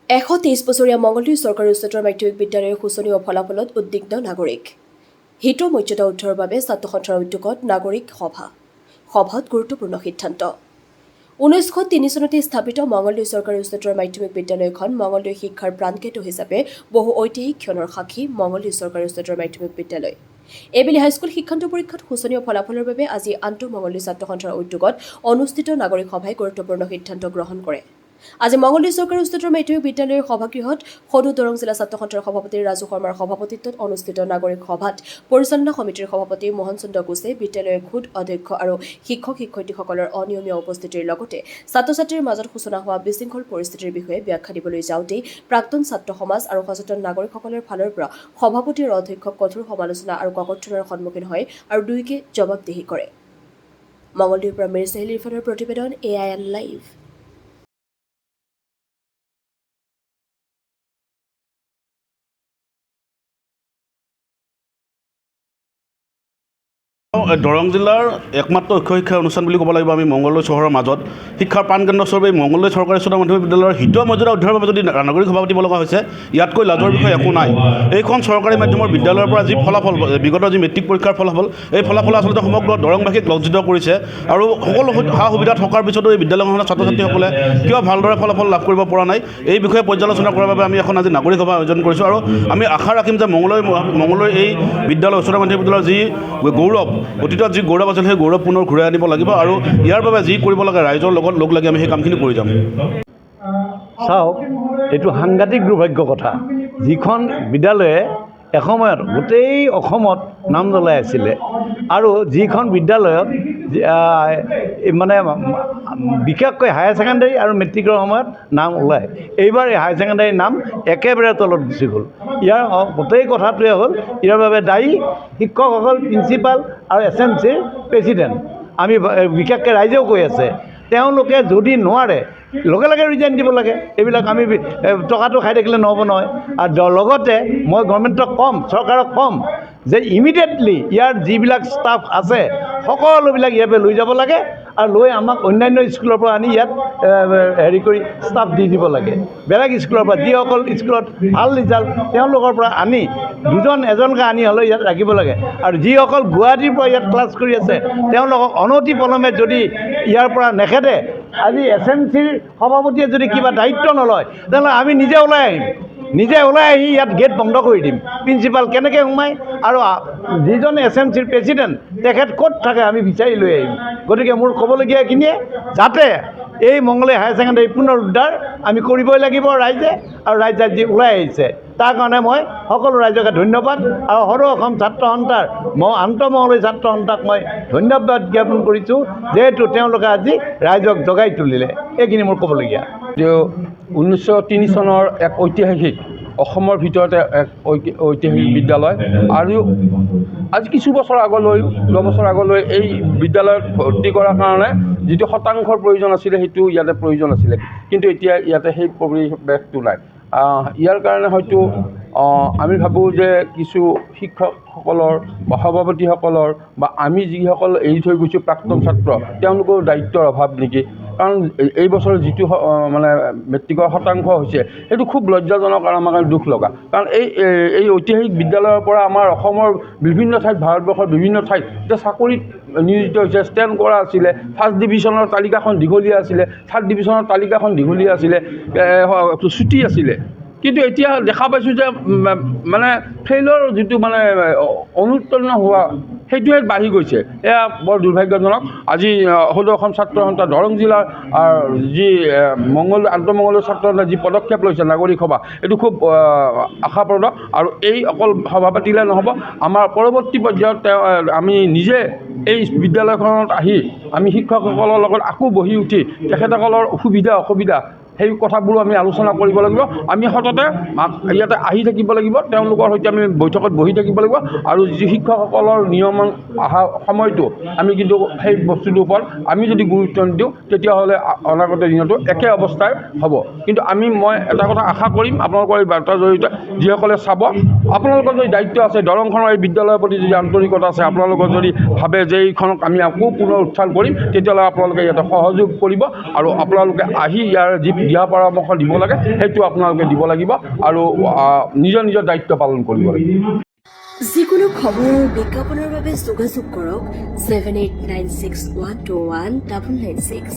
123 বছৰীয়া মঙ্গলদৈ চৰকাৰী উচ্চতৰ মাধ্যমিক বিদ্যালয়ৰ শোচনীয় ফলাফলত উদ্বিগ্ন নাগৰিক। হিতৰ মৰ্যাদা উদ্ধাৰৰ বাবে ছাত্ৰ সন্থাৰ উদ্যোগত নাগৰিক সভাত গুৰুত্বপূৰ্ণ সিদ্ধান্ত। 1903 চনতে স্থাপিত মঙ্গলদৈ চৰকাৰী উচ্চতৰ মাধ্যমিক বিদ্যালয়খন মঙ্গলদৈ শিক্ষাৰ প্ৰাণকেন্দ্ৰ হিচাপে বহু ঐতিহাসিক ক্ষণৰ সাক্ষী মঙ্গলদৈ চৰকাৰী উচ্চতৰ মাধ্যমিক বিদ্যালয়। এইবেলি হাইস্কুল শিক্ষান্ত পৰীক্ষাত শোচনীয় ফলাফলৰ বাবে আজি আন্তঃমঙ্গলদৈ ছাত্ৰ সন্থাৰ উদ্যোগত অনুষ্ঠিত নাগৰিক সভাই গুৰুত্বপূৰ্ণ সিদ্ধান্ত গ্ৰহণ কৰে। আজি মঙ্গলদৈ চৰকাৰী উচ্চতৰ মাধ্যমিক বিদ্যালয়ৰ সভাগৃহত সদৌ দৰং জিলা ছাত্ৰ সন্থাৰ সভাপতি ৰাজু শৰ্মাৰ সভাপতিত্বত অনুষ্ঠিত নাগৰিক সভাত পৰিচালনা সমিতিৰ সভাপতি মোহন চন্দ্ৰ কোচে বিদ্যালয়ৰ খোদ অধ্যক্ষ আৰু শিক্ষক-শিক্ষয়িত্ৰীসকলৰ অনিয়মীয়া উপস্থিতিৰ লগতে ছাত্ৰ-ছাত্ৰীৰ মাজত সূচনা হোৱা বিশৃংখল পৰিস্থিতিৰ বিষয়ে ব্যাখ্যা দিবলৈ যাওঁতেই প্ৰাক্তন ছাত্ৰ সমাজ আৰু সচেতন নাগৰিকসকলৰ ফালৰ পৰা সভাপতি আৰু অধ্যক্ষক কঠোৰ সমালোচনা আৰু ককৰ্থনাৰ সন্মুখীন হয় আৰু দুয়োকে জবাবদিহি কৰে। মঙ্গলদৈৰ পৰা মিৰ চাহিল ইৰফানৰ প্ৰতিবেদন AIN লাইভ। দৰং জিলাৰ একমাত্ৰ উচ্চ শিক্ষা অনুষ্ঠান বুলি ক'ব লাগিব আমি মঙ্গলদৈ চহৰৰ মাজত শিক্ষাৰ প্ৰাণকেন্দ্ৰ স্বৰূপে মঙ্গলদৈ চৰকাৰী উচ্চতৰ মাধ্যমিক বিদ্যালয়ৰ হিতৰ মৰ্যাদা উদ্ধাৰৰ বাবে যদি নাগৰিক সভা পাতিব লগা হৈছে, ইয়াতকৈ লাজৰ বিষয় একো নাই। এইখন চৰকাৰী মাধ্যমৰ বিদ্যালয়ৰ পৰা যি ফলাফল, বিগত যি মেট্ৰিক পৰীক্ষাৰ ফলাফল, এই ফলাফলে আচলতে সমগ্ৰ দৰংবাসীক লজ্জিত কৰিছে আৰু সকলো সা সুবিধা থকাৰ পিছতো এই বিদ্যালয়খনৰ ছাত্ৰ ছাত্ৰীসকলে কিয় ভালদৰে ফলাফল লাভ কৰিব পৰা নাই, এই বিষয়ে পৰ্যালোচনা কৰাৰ বাবে আমি এখন আজি নাগৰিক সভা আয়োজন কৰিছোঁ আৰু আমি আশা ৰাখিম যে মঙ্গলদৈ এই বিদ্যালয় উচ্চতৰ মাধ্যমিক বিদ্যালয়ৰ যি গৌৰৱ, অতীতত যি গৌৰৱ আছিল সেই গৌৰৱ পুনৰ ঘূৰাই আনিব লাগিব আৰু ইয়াৰ বাবে যি কৰিব লাগে ৰাইজৰ লগত লগ লাগি আমি সেই কামখিনি কৰি যাম। চাওক, এইটো সাংঘাতিক দুৰ্ভাগ্য কথা। যিখন বিদ্যালয়ে এসময়ত গোটেই অসমত নাম জ্বলাই আছিলে আৰু যিখন বিদ্যালয়ত মানে বিশেষকৈ হায়াৰ ছেকেণ্ডেৰী আৰু মেট্ৰিকৰ সময়ত নাম ওলায়, এইবাৰ এই হায়াৰ ছেকেণ্ডেৰীৰ নাম একেবাৰে তলত গুচি গ'ল। ইয়াৰ গোটেই কথাটোৱে হ'ল, ইয়াৰ বাবে দায়ী শিক্ষকসকল, প্ৰিন্সিপাল আৰু SMCৰ প্ৰেছিডেণ্ট। আমি বিশেষকৈ ৰাইজেও কৈ আছে, তেওঁলোকে যদি নোৱাৰে লগে লগে ৰিজাইন দিব লাগে। এইবিলাক আমি টকাটো খাই থাকিলে নহ'ব নহয়। আৰু লগতে মই গভৰ্ণমেণ্টক ক'ম, চৰকাৰক ক'ম যে ইমিডিয়েটলি ইয়াৰ যিবিলাক ষ্টাফ আছে সকলোবিলাক ইয়াৰ পৰা লৈ যাব লাগে আৰু লৈ আমাক অন্যান্য স্কুলৰ পৰা আনি ইয়াত হেৰি কৰি ষ্টাফ দি দিব লাগে। বেলেগ স্কুলৰ পৰা যিসকল স্কুলত ভাল ৰিজাল্ট তেওঁলোকৰ পৰা আনি এজনকৈ আনি হ'লেও ইয়াত ৰাখিব লাগে। আৰু যিসকল গুৱাহাটীৰ পৰা ইয়াত ক্লাছ কৰি আছে তেওঁলোকক অনতি পলমে যদি ইয়াৰ পৰা নেখেদে, আজি SMCৰ সভাপতিয়ে যদি কিবা দায়িত্ব নলয়, তেনেহ'লে আমি নিজে ওলাই আহিম। নিজে ওলাই আহি ইয়াত গেট বন্ধ কৰি দিম। প্ৰিন্সিপাল কেনেকৈ সোমায় আৰু যিজন SMCৰ প্ৰেছিডেণ্ট তেখেত ক'ত থাকে আমি বিচাৰি লৈ আহিম। গতিকে মোৰ ক'বলগীয়া এইখিনিয়ে, যাতে এই মঙ্গলদৈ হায়াৰ ছেকেণ্ডেৰী পুনৰুদ্ধাৰ আমি কৰিবই লাগিব ৰাইজে, আৰু ৰাইজে যি ওলাই আহিছে তাৰ কাৰণে মই সকলো ৰাইজকে ধন্যবাদ আৰু সৰু অসম ছাত্ৰ সন্থাৰ আন্তঃমঙ্গলদৈ ছাত্ৰ সন্থাক মই ধন্যবাদ জ্ঞাপন কৰিছোঁ, যিহেতু তেওঁলোকে আজি ৰাইজক জগাই তুলিলে। এইখিনি মোৰ ক'বলগীয়া। 1903 চনৰ এক ঐতিহাসিক, অসমৰ ভিতৰতে এক ঐতিহাসিক বিদ্যালয় আৰু আজি কিছু বছৰ আগলৈ, 10 বছৰ আগলৈ এই বিদ্যালয়ত ভৰ্তি কৰাৰ কাৰণে যিটো শতাংশৰ প্ৰয়োজন আছিলে সেইটো ইয়াতে প্ৰয়োজন আছিলে, কিন্তু এতিয়া ইয়াতে সেই পৰিৱেশটো নাই। ইয়াৰ কাৰণে হয়তো আমি ভাবোঁ যে কিছু শিক্ষকসকলৰ বা সভাপতিসকলৰ বা আমি যিসকল এৰি থৈ গৈছোঁ প্ৰাক্তন ছাত্ৰ, তেওঁলোকৰ দায়িত্বৰ অভাৱ নেকি? কাৰণ এই বছৰ যিটো মানে মেট্ৰিকৰ শতাংশ হৈছে সেইটো খুব লজ্জাজনক আৰু আমাৰ কাৰণে দুখ লগা। কাৰণ এই ঐতিহাসিক বিদ্যালয়ৰ পৰা আমাৰ অসমৰ বিভিন্ন ঠাইত, ভাৰতবৰ্ষৰ বিভিন্ন ঠাইত এতিয়া চাকৰিত নিয়োজিত হৈছে, ষ্টেণ্ড কৰা আছিলে, ফাৰ্ষ্ট ডিভিজনৰ তালিকাখন দীঘলীয়া আছিলে, থাৰ্ড ডিভিজনৰ তালিকাখন দীঘলীয়া আছিলে, ছুটি আছিলে। কিন্তু এতিয়া দেখা পাইছোঁ যে মানে ফেইলৰ যিটো মানে অনুত্তীৰ্ণ হোৱা সেইটোৱে বাঢ়ি গৈছে। এয়া বৰ দুৰ্ভাগ্যজনক। আজি সদৌ অসম ছাত্ৰ সন্থা দৰং জিলাৰ যি আন্তঃমঙ্গলদৈ ছাত্ৰ সন্থাই যি পদক্ষেপ লৈছে নাগৰিক সভা, এইটো খুব আশাপ্ৰদ। আৰু এই অকল সভা পাতিলে নহ'ব, আমাৰ পৰৱৰ্তী পৰ্যায়ত আমি নিজে এই বিদ্যালয়খনত আহি আমি শিক্ষকসকলৰ লগত আকৌ বহি উঠি তেখেতসকলৰ সুবিধা অসুবিধা সেই কথাবোৰো আমি আলোচনা কৰিব লাগিব। আমি সততে ইয়াতে আহি থাকিব লাগিব, তেওঁলোকৰ সৈতে আমি বৈঠকত বহি থাকিব লাগিব আৰু যি শিক্ষকসকলৰ নিয়মন অহা সময়টো আমি কিন্তু সেই বস্তুটোৰ ওপৰত আমি যদি গুৰুত্ব নিদিওঁ তেতিয়াহ'লে অনাগত দিনতো একে অৱস্থাই হ'ব। কিন্তু মই এটা কথা আশা কৰিম, আপোনালোকৰ এই বাৰ্তাৰ জৰিয়তে যিসকলে চাব, আপোনালোকৰ যদি দায়িত্ব আছে, দৰংখনৰ এই বিদ্যালয়ৰ প্ৰতি যদি আন্তৰিকতা আছে, আপোনালোকৰ যদি ভাবে যে এইখনক আমি আকৌ পুনৰ উত্থান কৰিম, তেতিয়াহ'লে আপোনালোকে ইয়াতে সহযোগ কৰিব আৰু আপোনালোকে আহি ইয়াৰ যি দিহা পৰামৰ্শ দিব লাগে সেইটো আপোনালোকে দিব লাগিব আৰু নিজৰ নিজৰ দায়িত্ব পালন কৰিব লাগিব। যিকোনো খবৰ বিজ্ঞাপনৰ বাবে যোগাযোগ কৰক 7896121996।